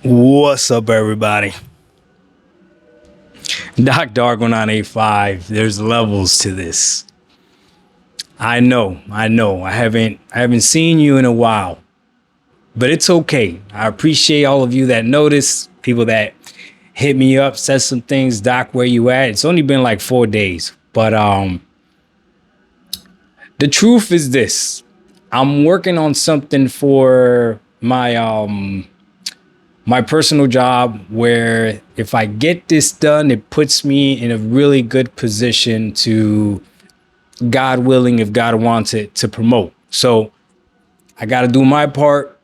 What's up, everybody? Doc Dark1985. There's levels to this. I know. I haven't seen you in a while, but it's okay. I appreciate all of you that notice, people that hit me up, said some things. Doc, where you at? It's only been like 4 days, but the truth is this: I'm working on something for my personal job where if I get this done, it puts me in a really good position to, God willing, if God wants it, to promote. So I got to do my part,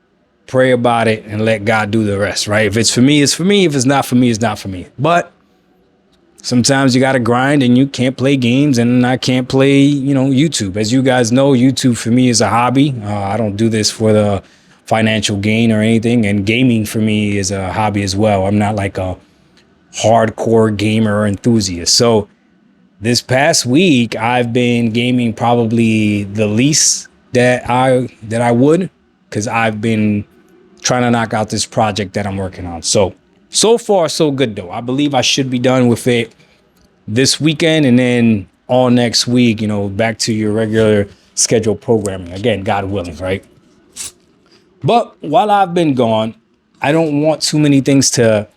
pray about it, and let God do the rest, right? If it's for me, it's for me. If it's not for me, it's not for me. But sometimes you got to grind and you can't play games, and I can't play, YouTube. As you guys know, YouTube for me is a hobby. I don't do this for the financial gain or anything. And gaming for me is a hobby as well. I'm not like a hardcore gamer or enthusiast. So this past week, I've been gaming probably the least that I would, because I've been trying to knock out this project that I'm working on. So far, so good though. I believe I should be done with it this weekend, and then all next week, back to your regular scheduled programming. Again, God willing, right? But while I've been gone, I don't want too many things to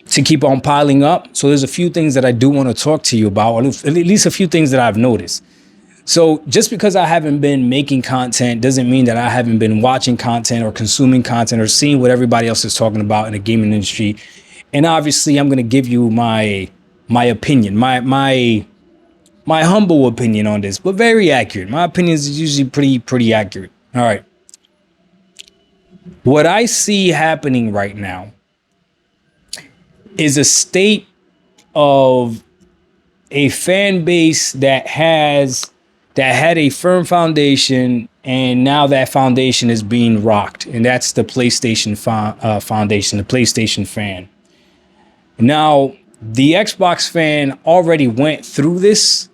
keep on piling up. So there's a few things that I do want to talk to you about, or at least a few things that I've noticed. So just because I haven't been making content doesn't mean that I haven't been watching content or consuming content or seeing what everybody else is talking about in the gaming industry. And obviously I'm going to give you my opinion, my humble opinion on this, but very accurate. My opinion is usually pretty accurate. All right. What I see happening right now is a state of a fan base that had a firm foundation, and now that foundation is being rocked, and that's the PlayStation foundation, the PlayStation fan. Now, the Xbox fan already went through this,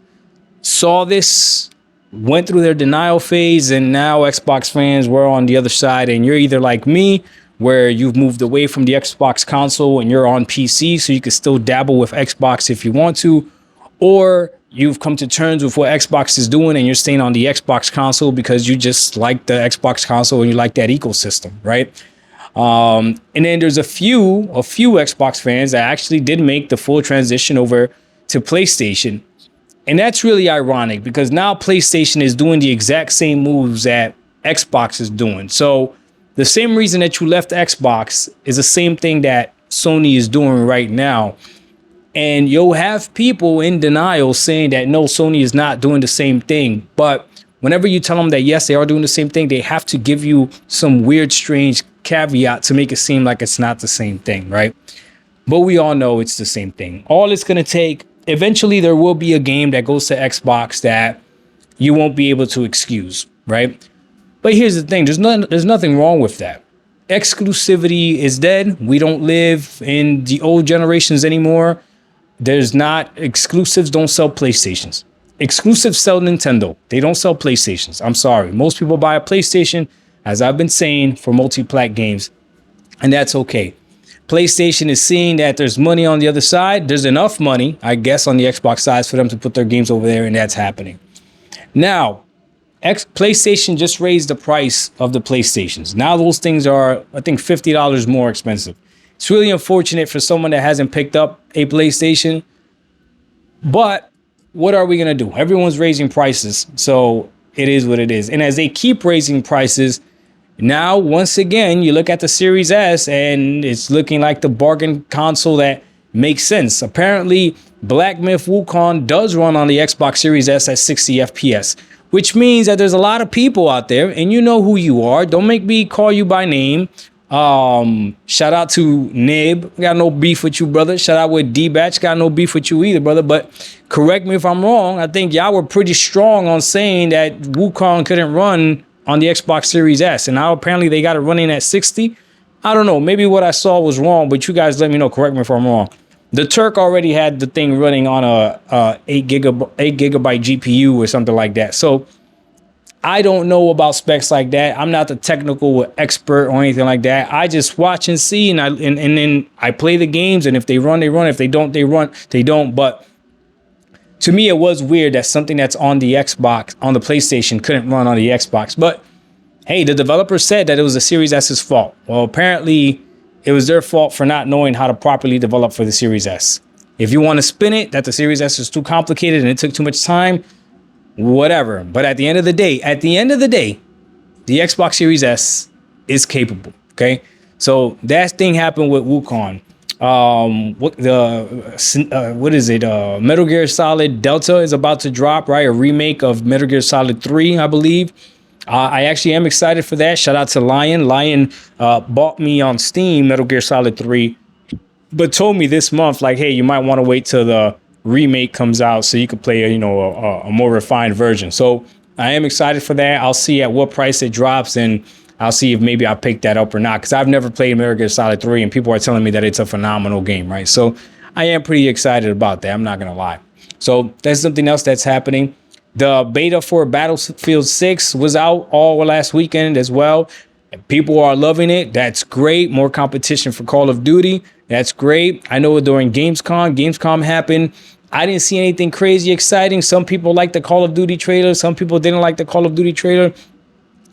saw this, went through their denial phase, and now Xbox fans were on the other side, and you're either like me, where you've moved away from the Xbox console and you're on PC, so you can still dabble with Xbox if you want to, or you've come to terms with what Xbox is doing and you're staying on the Xbox console because you just like the Xbox console and you like that ecosystem, right? And then there's a few Xbox fans that actually did make the full transition over to PlayStation. And that's really ironic because now PlayStation is doing the exact same moves that Xbox is doing. So the same reason that you left Xbox is the same thing that Sony is doing right now. And you'll have people in denial saying that no, Sony is not doing the same thing. But whenever you tell them that yes, they are doing the same thing, they have to give you some weird, strange caveat to make it seem like it's not the same thing, right? But we all know it's the same thing. All it's going to take, eventually there will be a game that goes to Xbox that you won't be able to excuse, right? But here's the thing, there's nothing wrong with that. Exclusivity is dead. We don't live in the old generations anymore. Exclusives don't sell PlayStations. Exclusives sell Nintendo. They don't sell PlayStations. I'm sorry. Most people buy a PlayStation, as I've been saying, for multi-plat games, and that's okay. PlayStation is seeing that there's money on the other side. There's enough money, I guess, on the Xbox side for them to put their games over there, and that's happening. Now, PlayStation just raised the price of the PlayStations. Now those things are, I think, $50 more expensive. It's really unfortunate for someone that hasn't picked up a PlayStation, but what are we going to do? Everyone's raising prices, so it is what it is. And as they keep raising prices, now, once again, you look at the Series S and it's looking like the bargain console that makes sense. Apparently, Black Myth Wukong does run on the Xbox Series S at 60 FPS, which means that there's a lot of people out there, and you know who you are. Don't make me call you by name. Shout out to Nib. Got no beef with you, brother. Shout out with D-Batch. Got no beef with you either, brother. But correct me if I'm wrong. I think y'all were pretty strong on saying that Wukong couldn't run on the Xbox Series S. And now apparently they got it running at 60. I don't know. Maybe what I saw was wrong, but you guys let me know. Correct me if I'm wrong. The Turk already had the thing running on a 8 gigabyte GPU or something like that. So I don't know about specs like that. I'm not the technical expert or anything like that. I just watch and see, and then I play the games, and if they run, they run. If they don't, they run. They don't. But to me, it was weird that something that's on the Xbox, on the PlayStation, couldn't run on the Xbox. But hey, the developer said that it was the Series S's fault. Well, apparently it was their fault for not knowing how to properly develop for the Series S. If you want to spin it, that the Series S is too complicated and it took too much time, whatever. But at the end of the day, the Xbox Series S is capable. Okay. So that thing happened with Wukong. What is it? Metal Gear Solid Delta is about to drop, right? A remake of Metal Gear Solid 3, I believe. I actually am excited for that. Shout out to Lion. Lion bought me on Steam Metal Gear Solid 3, but told me this month, like, hey, you might want to wait till the remake comes out so you could play a more refined version. So I am excited for that. I'll see at what price it drops, and I'll see if maybe I'll pick that up or not, because I've never played Metal Gear Solid 3, and people are telling me that it's a phenomenal game, right? So I am pretty excited about that. I'm not going to lie. So that's something else that's happening. The beta for Battlefield 6 was out all last weekend as well. People are loving it. That's great. More competition for Call of Duty. That's great. I know during Gamescom happened. I didn't see anything crazy exciting. Some people liked the Call of Duty trailer. Some people didn't like the Call of Duty trailer.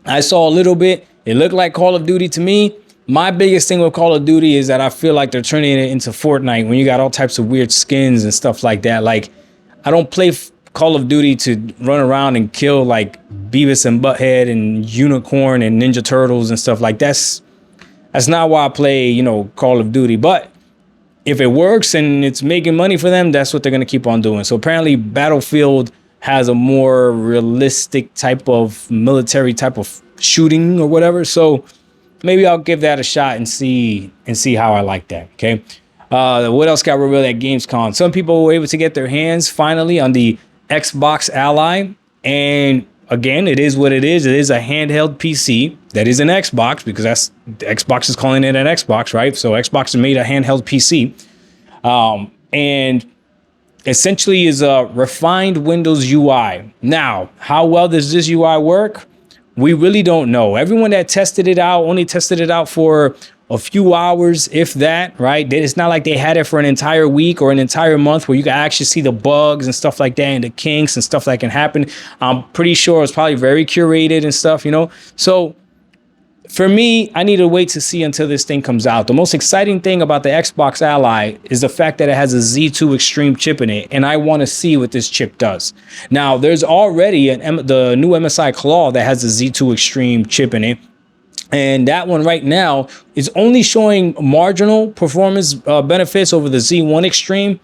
I saw a little bit. It looked like Call of Duty to me. My biggest thing with Call of Duty is that I feel like they're turning it into Fortnite when you got all types of weird skins and stuff like that. Like, I don't play Call of Duty to run around and kill like Beavis and Butthead and Unicorn and Ninja Turtles and stuff like that's not why I play, Call of Duty. But if it works and it's making money for them, that's what they're going to keep on doing. So apparently Battlefield has a more realistic type of military type of shooting or whatever. So maybe I'll give that a shot and see how I like that. Okay. What else got revealed at Gamescom? Some people were able to get their hands finally on the Xbox Ally. And again, it is what it is. It is a handheld PC that is an Xbox, because Xbox is calling it an Xbox, right? So Xbox has made a handheld PC. And essentially is a refined Windows UI. Now, how well does this UI work? We really don't know. Everyone that tested it out only tested it out for a few hours, if that, right? It's not like they had it for an entire week or an entire month where you can actually see the bugs and stuff like that and the kinks and stuff that can happen. I'm pretty sure it's probably very curated and stuff, So for me, I need to wait to see until this thing comes out. The most exciting thing about the Xbox Ally is the fact that it has a Z2 Extreme chip in it, and I want to see what this chip does. Now, there's already the new MSI Claw that has a Z2 Extreme chip in it, and that one right now is only showing marginal performance benefits over the Z1 Extreme.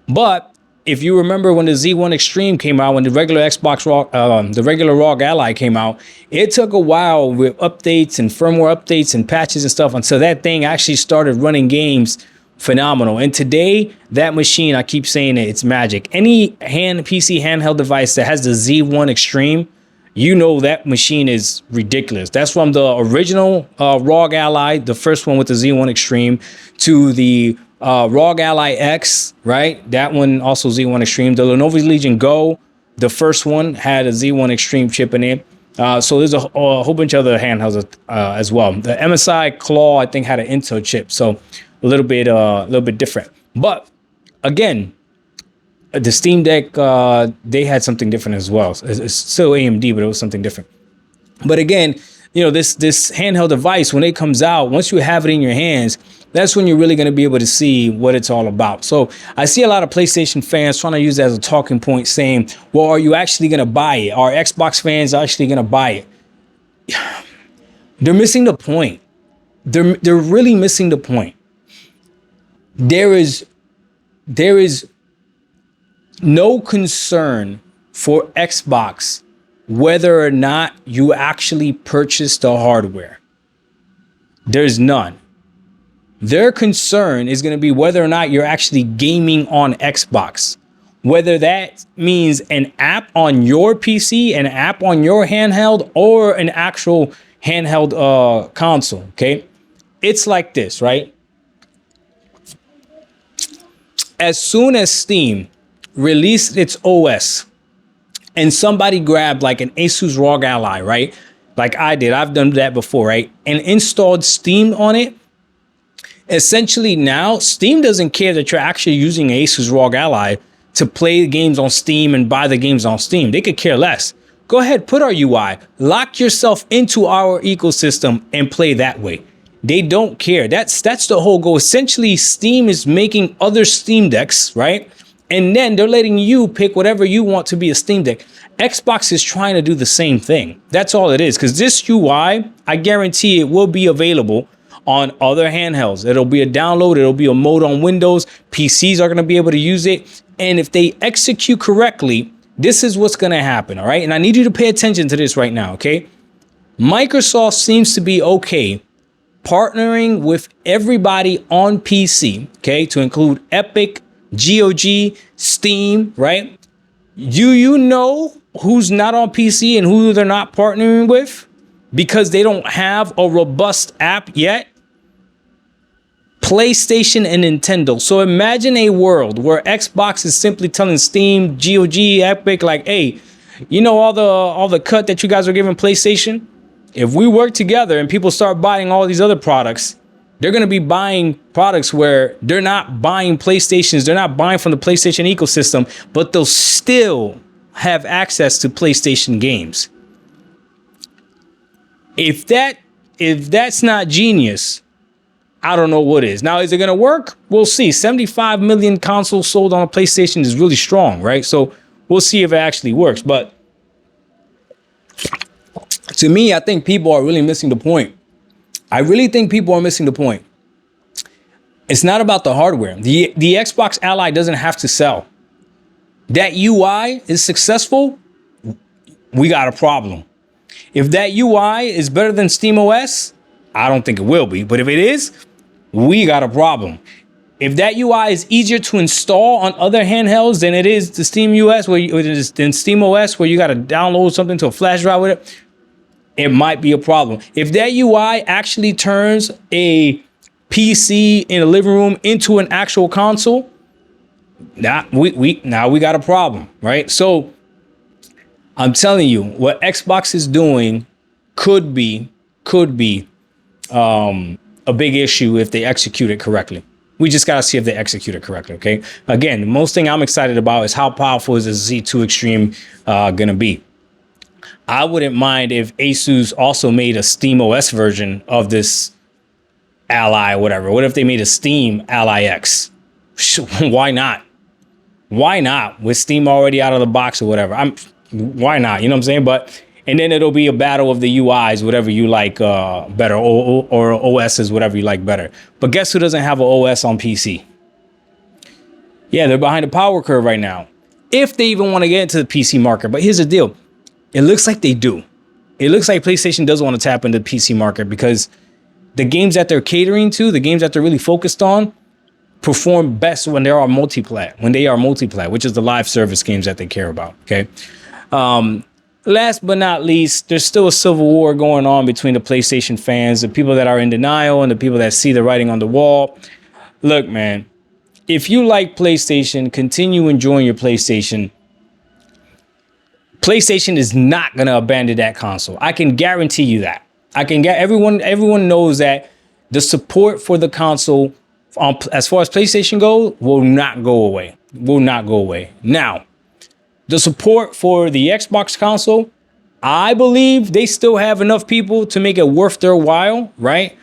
But if you remember when the Z1 Extreme came out, when the regular the regular ROG Ally came out, it took a while with updates and firmware updates and patches and stuff until that thing actually started running games phenomenal. And today, that machine, I keep saying it's magic. Any PC handheld device that has the Z1 Extreme, that machine is ridiculous. That's from the original ROG Ally, the first one with the Z1 Extreme, to the ROG Ally X, right? That one also Z1 Extreme. The Lenovo Legion Go, the first one, had a Z1 Extreme chip in it. So there's a whole bunch of other handhelds as well. The MSI Claw, I think, had an Intel chip, so a little bit different. But again, the Steam Deck, they had something different as well. It's still AMD, but it was something different. But again, this handheld device, when it comes out, once you have it in your hands, that's when you're really going to be able to see what it's all about. So I see a lot of PlayStation fans trying to use that as a talking point, saying, well, are you actually going to buy it? Are Xbox fans actually going to buy it? They're missing the point. They're really missing the point. There is no concern for Xbox whether or not you actually purchase the hardware. There's none. Their concern is going to be whether or not you're actually gaming on Xbox. Whether that means an app on your PC, an app on your handheld, or an actual handheld console, okay? It's like this, right? As soon as Steam released its OS and somebody grabbed like an Asus ROG Ally, right? Like I did, I've done that before, right? And installed Steam on it. Essentially now, Steam doesn't care that you're actually using Asus ROG Ally to play the games on Steam and buy the games on Steam. They could care less. Go ahead, put our UI, lock yourself into our ecosystem and play that way. They don't care. That's the whole goal. Essentially, Steam is making other Steam Decks, right? And then they're letting you pick whatever you want to be a Steam Deck. Xbox is trying to do the same thing. That's all it is. Because this UI, I guarantee it will be available on other handhelds. It'll be a download. It'll be a mode on Windows. PCs are going to be able to use it. And if they execute correctly, this is what's going to happen. All right. And I need you to pay attention to this right now. OK, Microsoft seems to be OK partnering with everybody on PC. OK, to include Epic, GOG, Steam. Right. You know who's not on PC and who they're not partnering with because they don't have a robust app yet? PlayStation and Nintendo. So imagine a world where Xbox is simply telling Steam, GOG, Epic, like, hey, you know all the cut that you guys are giving PlayStation? If we work together and people start buying all these other products, they're going to be buying products where they're not buying PlayStations, they're not buying from the PlayStation ecosystem, but they'll still have access to PlayStation games. If that's not genius, I don't know what is. Now, is it going to work? We'll see. 75 million consoles sold on a PlayStation is really strong, right? So we'll see if it actually works. But to me, I think people are really missing the point. I really think people are missing the point. It's not about the hardware. The Xbox Ally doesn't have to sell. That UI is successful, we got a problem. If that UI is better than SteamOS, I don't think it will be. But if it is, we got a problem. If that UI is easier to install on other handhelds than it is the SteamOS, where you got to download something to a flash drive with it, it might be a problem. If that UI actually turns a PC in a living room into an actual console, now we got a problem, right? So I'm telling you, what Xbox is doing could be a big issue if they execute it correctly. We just got to see if they execute it correctly, okay? Again, the most thing I'm excited about is how powerful is this Z2 Extreme going to be. I wouldn't mind if Asus also made a SteamOS version of this Ally or whatever. What if they made a Steam Ally X? Why not? Why not? With Steam already out of the box or whatever. Why not? You know what I'm saying? But and then it'll be a battle of the UIs, whatever you like better, or OSs, whatever you like better. But guess who doesn't have an OS on PC? Yeah, they're behind the power curve right now. If they even want to get into the PC market. But here's the deal. It looks like they do. It looks like PlayStation does want to tap into the PC market because the games that they're catering to, the games that they're really focused on, perform best when they are multiplayer, which is the live service games that they care about. Okay. Last but not least, there's still a civil war going on between the PlayStation fans, the people that are in denial and the people that see the writing on the wall. Look, man, if you like PlayStation, continue enjoying your PlayStation. PlayStation is not going to abandon that console. I can guarantee you that. Everyone knows that the support for the console, as far as PlayStation goes, will not go away. Now, the support for the Xbox console, I believe they still have enough people to make it worth their while, right?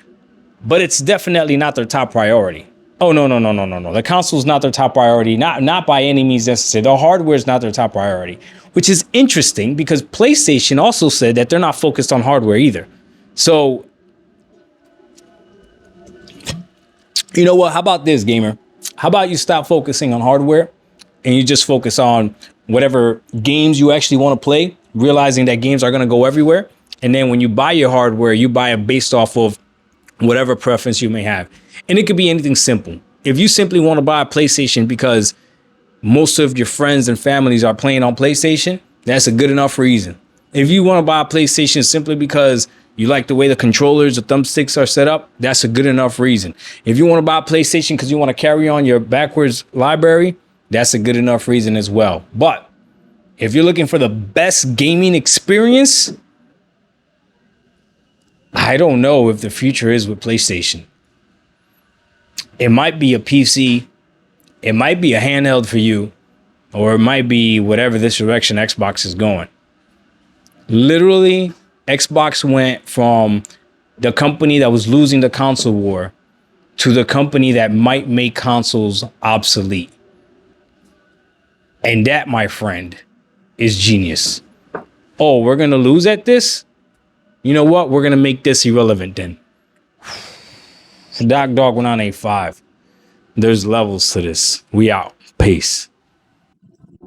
But it's definitely not their top priority. Oh, no. The console is not their top priority. Not by any means necessary. The hardware is not their top priority, which is interesting because PlayStation also said that they're not focused on hardware either. So, you know what? How about this, gamer? How about you stop focusing on hardware and you just focus on whatever games you actually want to play, realizing that games are going to go everywhere. And then when you buy your hardware, you buy it based off of whatever preference you may have. And it could be anything simple. If you simply want to buy a PlayStation because most of your friends and families are playing on PlayStation, that's a good enough reason. If you want to buy a PlayStation simply because you like the way the controllers, the thumbsticks are set up, that's a good enough reason. If you want to buy a PlayStation because you want to carry on your backwards library, that's a good enough reason as well. But If you're looking for the best gaming experience, I don't know if the future is with PlayStation. It might be a PC, it might be a handheld for you, or it might be whatever this direction Xbox is going. Literally, Xbox went from the company that was losing the console war to the company that might make consoles obsolete. And that, my friend, is genius. Oh, we're going to lose at this? You know what? We're going to make this irrelevant then. Doc Dog 1985. There's levels to this. We out. Peace.